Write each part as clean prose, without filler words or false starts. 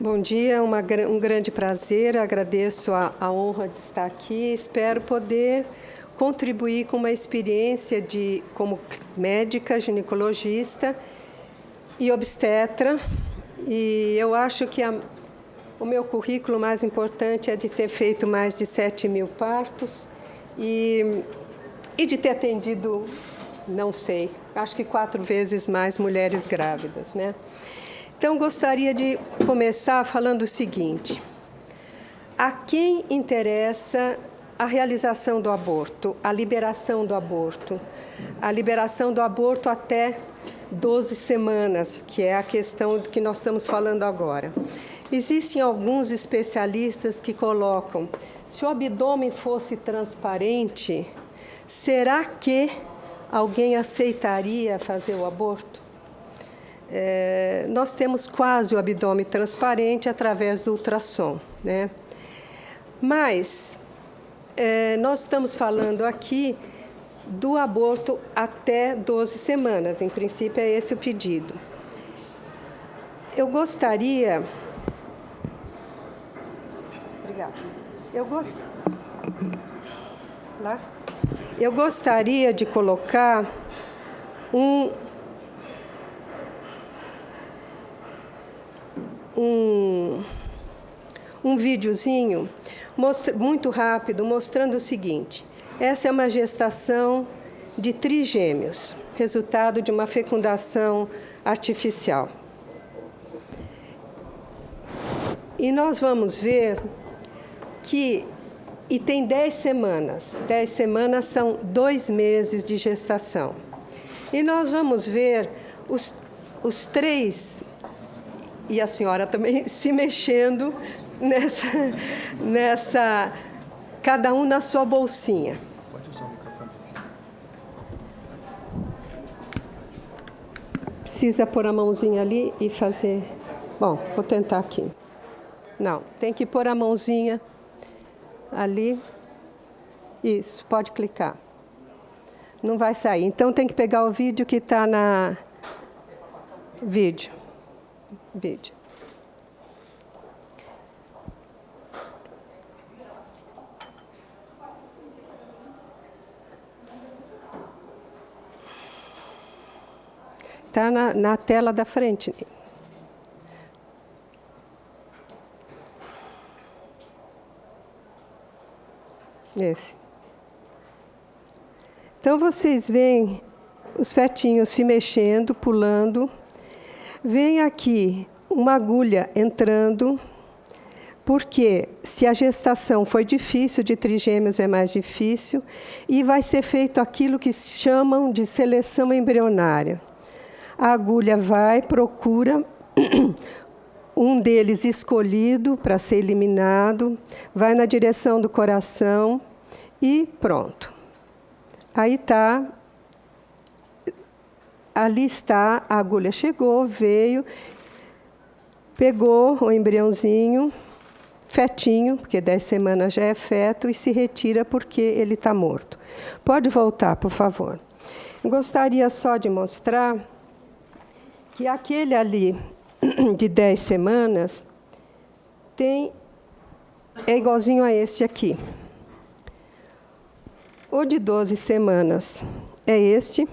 Bom dia, um grande prazer, agradeço a honra de estar aqui, espero poder contribuir com uma experiência como médica, ginecologista e obstetra, e eu acho que o meu currículo mais importante é de ter feito mais de 7.000 partos e de ter atendido, não sei, acho que 4 vezes mais mulheres grávidas, né? Então, gostaria de começar falando o seguinte: a quem interessa a realização do aborto, a liberação do aborto até 12 semanas, que é a questão que nós estamos falando agora. Existem alguns especialistas que colocam, se o abdômen fosse transparente, será que alguém aceitaria fazer o aborto? Nós temos quase o abdômen transparente através do ultrassom, né? Mas nós estamos falando aqui do aborto até 12 semanas, em princípio é esse o pedido. Eu gostaria... Obrigada. Eu gostaria de colocar um videozinho muito rápido mostrando o seguinte: essa é uma gestação de trigêmeos, resultado de uma fecundação artificial. E nós vamos ver que tem 10 semanas. 10 semanas são 2 meses de gestação. E nós vamos ver os 3... E a senhora também se mexendo nessa cada um na sua bolsinha. Pode usar o microfone. Precisa pôr a mãozinha ali e fazer... Bom, vou tentar aqui. Não, tem que pôr a mãozinha ali. Isso, pode clicar. Não vai sair. Então, tem que pegar o vídeo que está na... Vídeo. Está na tela da frente. Esse. Então, vocês veem os fetinhos se mexendo, pulando. Vem aqui uma agulha entrando, porque se a gestação foi difícil, de trigêmeos é mais difícil, e vai ser feito aquilo que chamam de seleção embrionária. A agulha vai, procura um deles escolhido para ser eliminado, vai na direção do coração e pronto. Aí está... Ali está, a agulha chegou, veio, pegou o embriãozinho, fetinho, porque 10 semanas já é feto, e se retira porque ele está morto. Pode voltar, por favor. Gostaria só de mostrar que aquele ali de 10 semanas é igualzinho a este aqui. O de 12 semanas é este.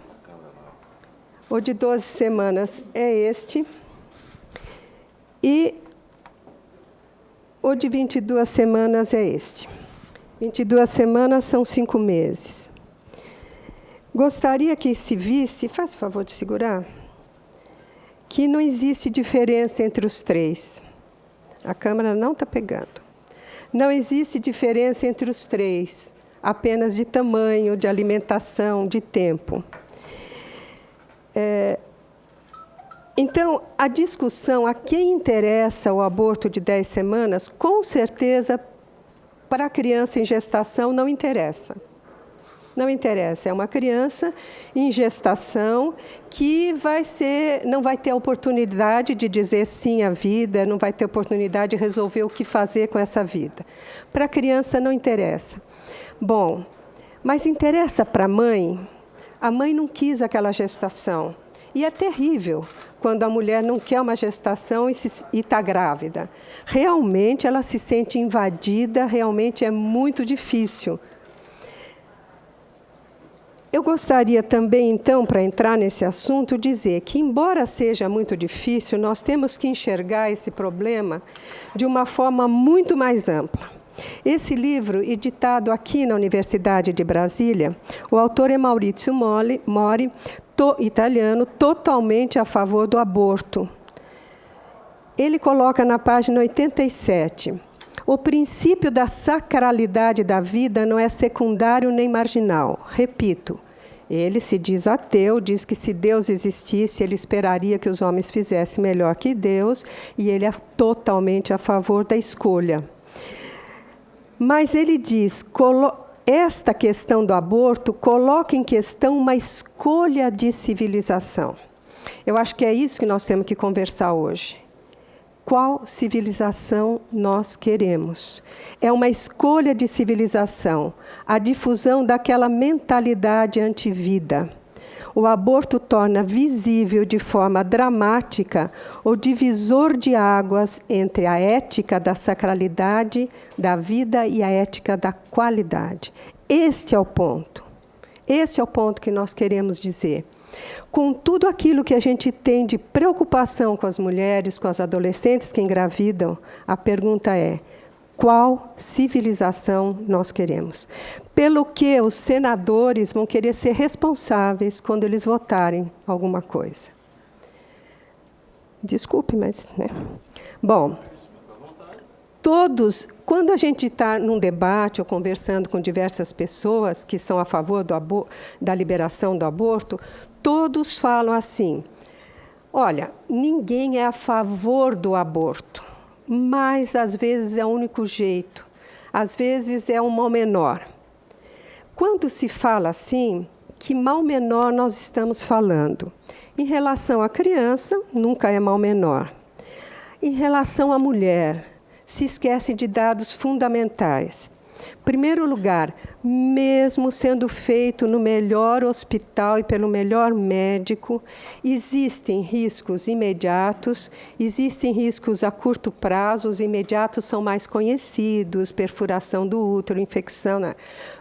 O de 12 semanas é este. E o de 22 semanas é este. 22 semanas são 5 meses. Gostaria que se visse, faz o favor de segurar, que não existe diferença entre os 3. A câmera não está pegando. Não existe diferença entre os 3, apenas de tamanho, de alimentação, de tempo. Então, a discussão, a quem interessa o aborto de 10 semanas, com certeza, para a criança em gestação, não interessa. Não interessa, é uma criança em gestação que não vai ter a oportunidade de dizer sim à vida, não vai ter oportunidade de resolver o que fazer com essa vida. Para a criança não interessa. Bom, mas interessa para a mãe? A mãe não quis aquela gestação. E é terrível quando a mulher não quer uma gestação e está grávida. Realmente ela se sente invadida, realmente é muito difícil. Eu gostaria também, então, para entrar nesse assunto, dizer que, embora seja muito difícil, nós temos que enxergar esse problema de uma forma muito mais ampla. Esse livro, editado aqui na Universidade de Brasília, o autor é Maurizio Mori, italiano, totalmente a favor do aborto. Ele coloca na página 87, o princípio da sacralidade da vida não é secundário nem marginal. Repito, ele se diz ateu, diz que se Deus existisse, ele esperaria que os homens fizessem melhor que Deus, e ele é totalmente a favor da escolha. Mas ele diz, esta questão do aborto coloca em questão uma escolha de civilização. Eu acho que é isso que nós temos que conversar hoje. Qual civilização nós queremos? É uma escolha de civilização, a difusão daquela mentalidade antivida. O aborto torna visível de forma dramática o divisor de águas entre a ética da sacralidade da vida e a ética da qualidade. Este é o ponto. Este é o ponto que nós queremos dizer. Com tudo aquilo que a gente tem de preocupação com as mulheres, com as adolescentes que engravidam, a pergunta é: qual civilização nós queremos? Pelo que os senadores vão querer ser responsáveis quando eles votarem alguma coisa. Desculpe, mas... né? Bom, quando a gente está num debate ou conversando com diversas pessoas que são a favor da liberação do aborto, todos falam assim: olha, ninguém é a favor do aborto, mas às vezes é o único jeito, às vezes é um mal menor. Quando se fala assim, que mal menor nós estamos falando? Em relação à criança, nunca é mal menor. Em relação à mulher, se esquece de dados fundamentais. Em primeiro lugar, mesmo sendo feito no melhor hospital e pelo melhor médico, existem riscos imediatos, existem riscos a curto prazo, os imediatos são mais conhecidos, perfuração do útero, infecção, né?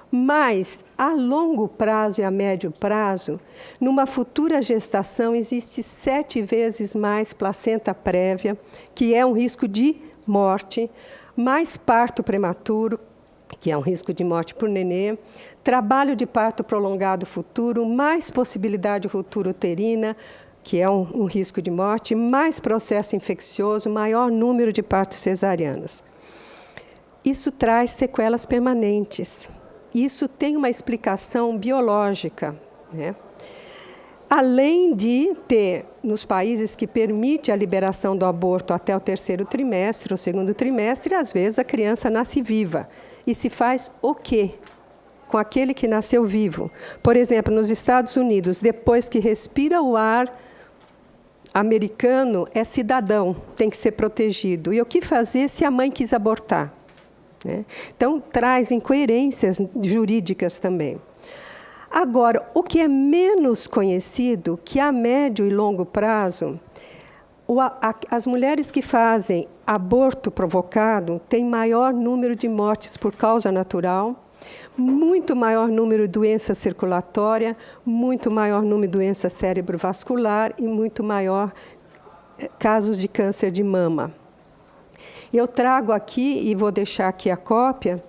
Mas, a longo prazo e a médio prazo, numa futura gestação, existe 7 vezes mais placenta prévia, que é um risco de morte, mais parto prematuro, que é um risco de morte por nenê, trabalho de parto prolongado futuro, mais possibilidade de ruptura uterina, que é um risco de morte, mais processo infeccioso, maior número de partos cesarianos. Isso traz sequelas permanentes. Isso tem uma explicação biológica, né? Além de ter, nos países que permite a liberação do aborto até o 3º trimestre, ou 2º trimestre, às vezes a criança nasce viva. E se faz o quê com aquele que nasceu vivo? Por exemplo, nos Estados Unidos, depois que respira o ar americano, é cidadão, tem que ser protegido. E o que fazer se a mãe quis abortar? Né? Então, traz incoerências jurídicas também. Agora, o que é menos conhecido, que a médio e longo prazo, as mulheres que fazem aborto provocado têm maior número de mortes por causa natural, muito maior número de doença circulatória, muito maior número de doença cerebrovascular e muito maior casos de câncer de mama. Eu trago aqui, e vou deixar aqui a cópia,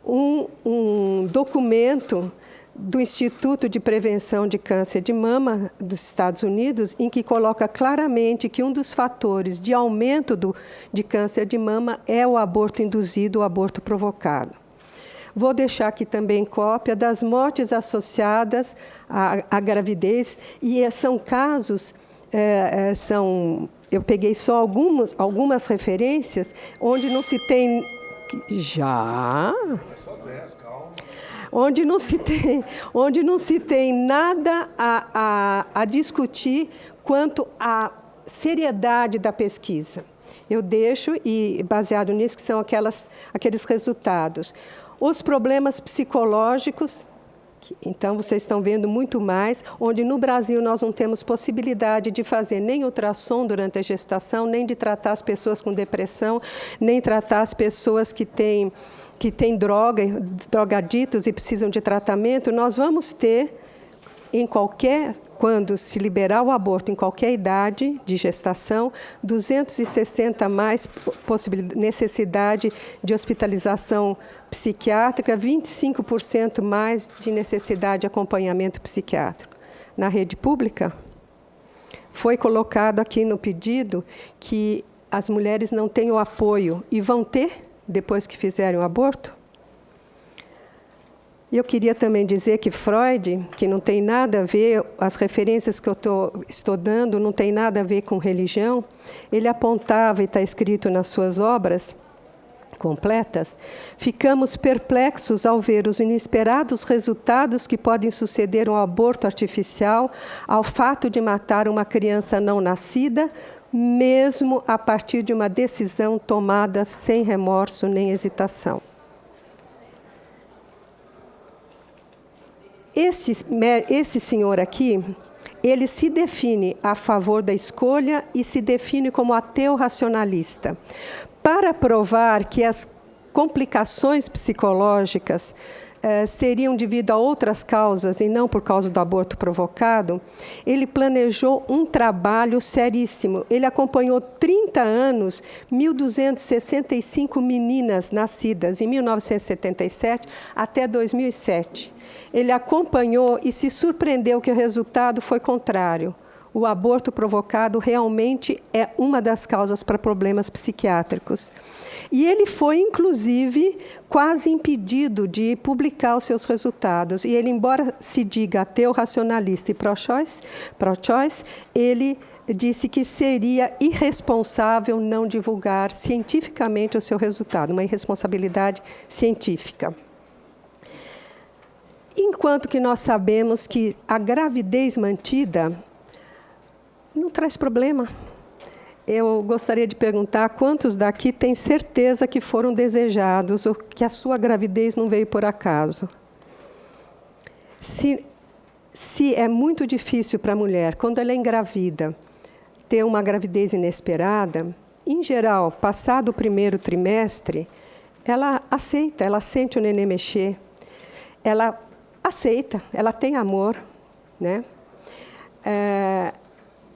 um documento do Instituto de Prevenção de Câncer de Mama dos Estados Unidos, em que coloca claramente que um dos fatores de aumento de câncer de mama é o aborto induzido, o aborto provocado. Vou deixar aqui também cópia das mortes associadas à gravidez, e são casos, eu peguei só algumas referências, onde não se tem... Já? É só 10, calma. Onde não se tem nada a discutir quanto à seriedade da pesquisa. Eu deixo, e baseado nisso, que são aqueles resultados. Os problemas psicológicos, Então, vocês estão vendo muito mais, onde no Brasil nós não temos possibilidade de fazer nem ultrassom durante a gestação, nem de tratar as pessoas com depressão, nem tratar as pessoas que têm drogaditos e precisam de tratamento. Nós vamos ter, quando se liberar o aborto em qualquer idade de gestação, 260 mais necessidade de hospitalização psiquiátrica, 25% mais de necessidade de acompanhamento psiquiátrico. Na rede pública, foi colocado aqui no pedido que as mulheres não têm o apoio e vão ter depois que fizerem o aborto. E eu queria também dizer que Freud, que não tem nada a ver, as referências que eu estou dando não tem nada a ver com religião, ele apontava, e está escrito nas suas obras completas, ficamos perplexos ao ver os inesperados resultados que podem suceder um aborto artificial ao fato de matar uma criança não nascida, mesmo a partir de uma decisão tomada sem remorso nem hesitação. Esse senhor aqui, ele se define a favor da escolha e se define como ateu racionalista. Para provar que as complicações psicológicas seriam devido a outras causas e não por causa do aborto provocado, ele planejou um trabalho seríssimo. Ele acompanhou 30 anos, 1.265 meninas nascidas em 1977 até 2007. Ele acompanhou e se surpreendeu que o resultado foi contrário. O aborto provocado realmente é uma das causas para problemas psiquiátricos. E ele foi, inclusive, quase impedido de publicar os seus resultados. E ele, embora se diga ateu racionalista e pro-choice, ele disse que seria irresponsável não divulgar cientificamente o seu resultado, uma irresponsabilidade científica. Enquanto que nós sabemos que a gravidez mantida não traz problema. Eu gostaria de perguntar quantos daqui têm certeza que foram desejados ou que a sua gravidez não veio por acaso. Se é muito difícil para a mulher, quando ela é engravida, ter uma gravidez inesperada, em geral, passado o primeiro trimestre, ela aceita, ela sente o neném mexer, ela aceita, ela tem amor, né?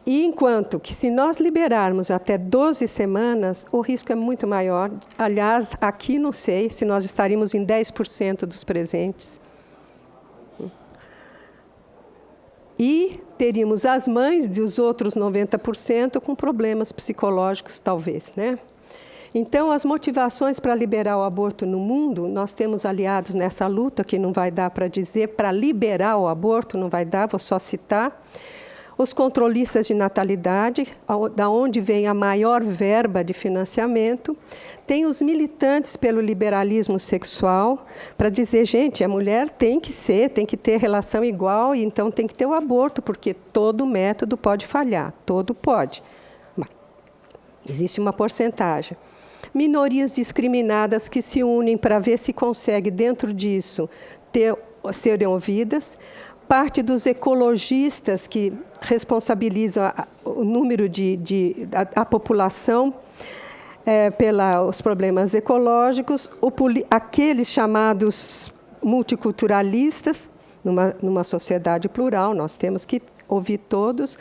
E enquanto que, se nós liberarmos até 12 semanas, o risco é muito maior. Aliás, aqui não sei se nós estaríamos em 10% dos presentes. E teríamos as mães dos outros 90% com problemas psicológicos, talvez, né? Então, as motivações para liberar o aborto no mundo, nós temos aliados nessa luta, que não vai dar para dizer, para liberar o aborto, não vai dar, vou só citar. Os controlistas de natalidade, da onde vem a maior verba de financiamento. Tem os militantes pelo liberalismo sexual, para dizer, gente, a mulher tem que ter relação igual, e então tem que ter o aborto, porque todo método pode falhar, todo pode. Mas existe uma porcentagem. Minorias discriminadas que se unem para ver se consegue, dentro disso, serem ouvidas. Parte dos ecologistas que responsabilizam o número a população pelos problemas ecológicos, aqueles chamados multiculturalistas, numa sociedade plural, nós temos que ouvir todos.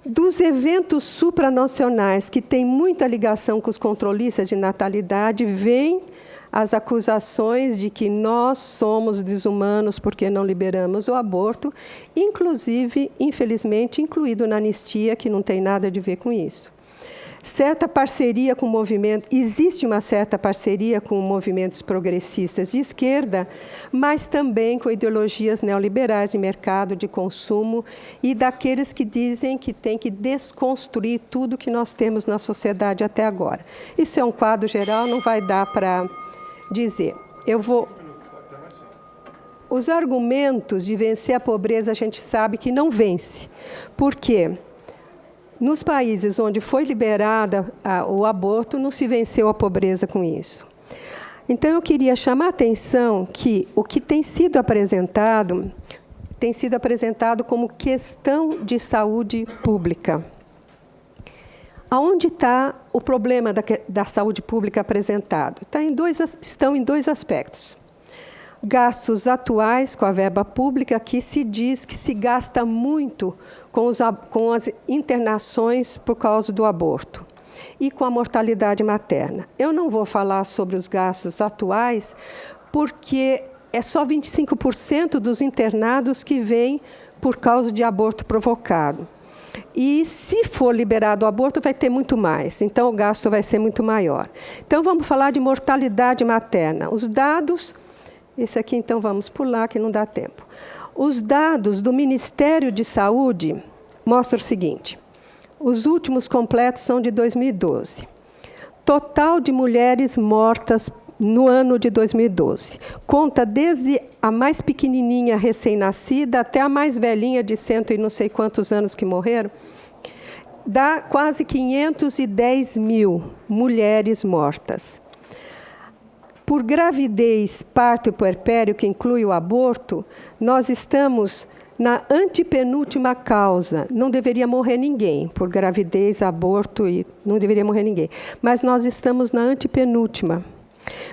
Dos eventos supranacionais, que têm muita ligação com os controlistas de natalidade, vem as acusações de que nós somos desumanos porque não liberamos o aborto, inclusive, infelizmente, incluído na anistia, que não tem nada a ver com isso. Certa parceria com o movimento, existe uma certa parceria com movimentos progressistas de esquerda, mas também com ideologias neoliberais de mercado, de consumo, e daqueles que dizem que tem que desconstruir tudo que nós temos na sociedade até agora. Isso é um quadro geral, não vai dar para dizer. Os argumentos de vencer a pobreza, a gente sabe que não vence. Por quê? Nos países onde foi liberada o aborto, não se venceu a pobreza com isso. Então, eu queria chamar a atenção que o que tem sido apresentado como questão de saúde pública. Aonde está o problema da saúde pública apresentado? Estão em dois aspectos. Gastos atuais com a verba pública, que se diz que se gasta muito com as internações por causa do aborto e com a mortalidade materna. Eu não vou falar sobre os gastos atuais, porque é só 25% dos internados que vêm por causa de aborto provocado. E, se for liberado o aborto, vai ter muito mais. Então, o gasto vai ser muito maior. Então, vamos falar de mortalidade materna. Os dados... Esse aqui, então, vamos pular, que não dá tempo. Os dados do Ministério de Saúde mostram o seguinte. Os últimos completos são de 2012. Total de mulheres mortas no ano de 2012. Conta desde a mais pequenininha recém-nascida até a mais velhinha de 100 e não sei quantos anos que morreram. Dá quase 510 mil mulheres mortas. Por gravidez, parto e puerpério, que inclui o aborto, nós estamos na antepenúltima causa. Não deveria morrer ninguém. Por gravidez, aborto, não deveria morrer ninguém. Mas nós estamos na antepenúltima.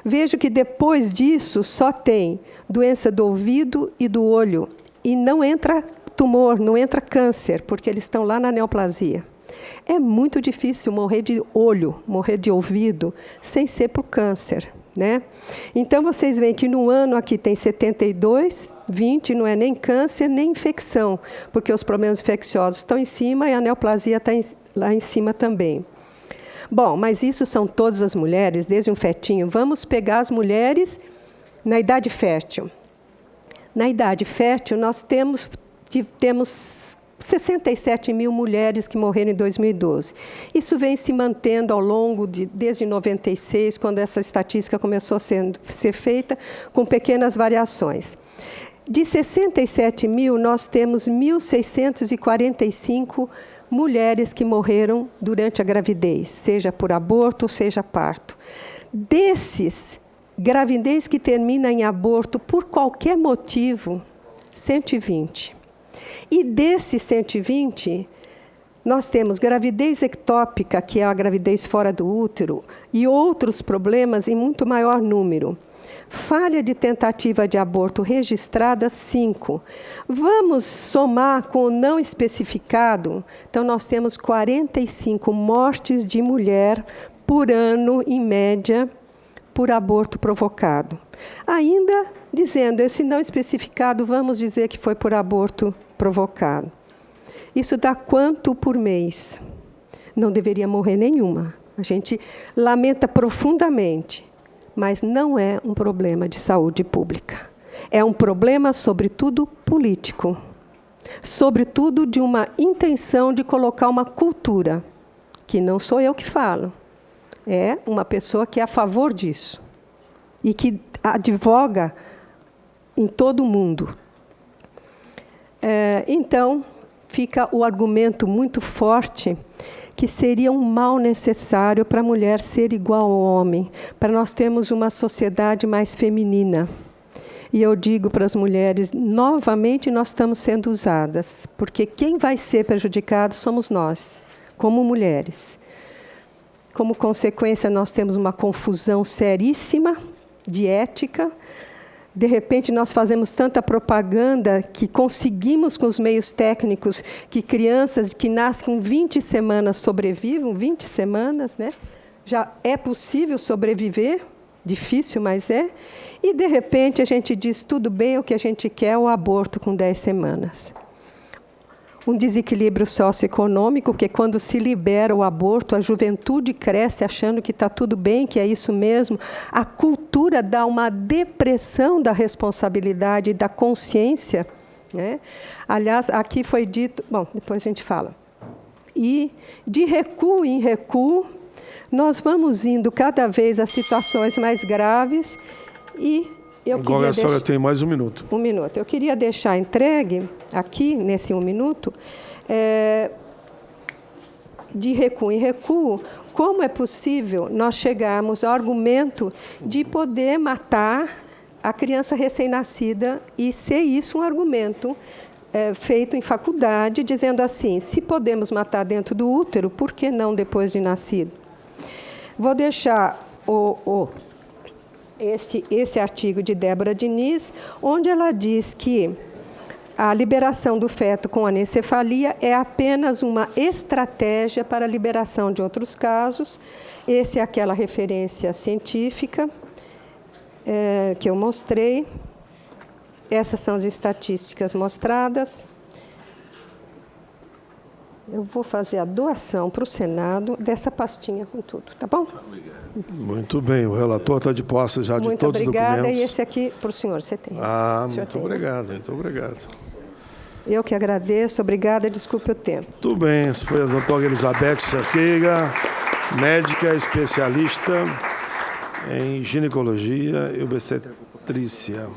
Vejo que depois disso só tem doença do ouvido e do olho. E não entra tumor, não entra câncer, porque eles estão lá na neoplasia. É muito difícil morrer de olho, morrer de ouvido, sem ser por câncer. Né? Então, vocês veem que no ano aqui tem 72, 20, não é nem câncer, nem infecção, porque os problemas infecciosos estão em cima e a neoplasia está lá em cima também. Bom, mas isso são todas as mulheres, desde um fetinho. Vamos pegar as mulheres na idade fértil. Na idade fértil, nós temos 67 mil mulheres que morreram em 2012. Isso vem se mantendo ao longo desde 96, quando essa estatística começou a ser feita, com pequenas variações. De 67 mil, nós temos 1.645 mulheres que morreram durante a gravidez, seja por aborto, seja parto. Desses, gravidez que termina em aborto por qualquer motivo, 120. E desses 120, nós temos gravidez ectópica, que é a gravidez fora do útero, e outros problemas em muito maior número. Falha de tentativa de aborto registrada, 5. Vamos somar com o não especificado, então nós temos 45 mortes de mulher por ano, em média, por aborto provocado. Ainda dizendo, esse não especificado, vamos dizer que foi por aborto provocado. Isso dá quanto por mês? Não deveria morrer nenhuma. A gente lamenta profundamente, mas não é um problema de saúde pública. É um problema, sobretudo, político. Sobretudo, de uma intenção de colocar uma cultura, que não sou eu que falo. É uma pessoa que é a favor disso e que advoga em todo o mundo. Então, fica o argumento muito forte que seria um mal necessário para a mulher ser igual ao homem, para nós termos uma sociedade mais feminina. E eu digo para as mulheres, novamente nós estamos sendo usadas, porque quem vai ser prejudicado somos nós, como mulheres. Como consequência, nós temos uma confusão seríssima de ética. De repente, nós fazemos tanta propaganda que conseguimos, com os meios técnicos, que crianças que nascem com 20 semanas sobrevivam, 20 semanas, né? Já é possível sobreviver, difícil, mas é. E, de repente, a gente diz, tudo bem, o que a gente quer é o aborto com 10 semanas. Um desequilíbrio socioeconômico, porque quando se libera o aborto, a juventude cresce achando que está tudo bem, que é isso mesmo. A cultura dá uma depressão da responsabilidade e da consciência. Né? Aliás, aqui foi dito... Bom, depois a gente fala. E, de recuo em recuo, nós vamos indo cada vez a situações mais graves e... Agora a senhora tem mais 1 minuto. 1 minuto. Eu queria deixar entregue, aqui, nesse 1 minuto, de recuo em recuo, como é possível nós chegarmos ao argumento de poder matar a criança recém-nascida e ser isso um argumento feito em faculdade, dizendo assim, se podemos matar dentro do útero, por que não depois de nascido? Vou deixar esse artigo de Débora Diniz, onde ela diz que a liberação do feto com anencefalia é apenas uma estratégia para a liberação de outros casos. Essa é aquela referência científica que eu mostrei. Essas são as estatísticas mostradas. Eu vou fazer a doação para o Senado dessa pastinha com tudo, tá bom? Muito bem, o relator está de posse já de todos os documentos. Muito obrigada, e esse aqui para o senhor, você tem. Muito obrigado, muito obrigado. Eu que agradeço, obrigada, desculpe o tempo. Tudo bem, essa foi a doutora Elizabeth Cerqueira, médica especialista em ginecologia e obstetrícia.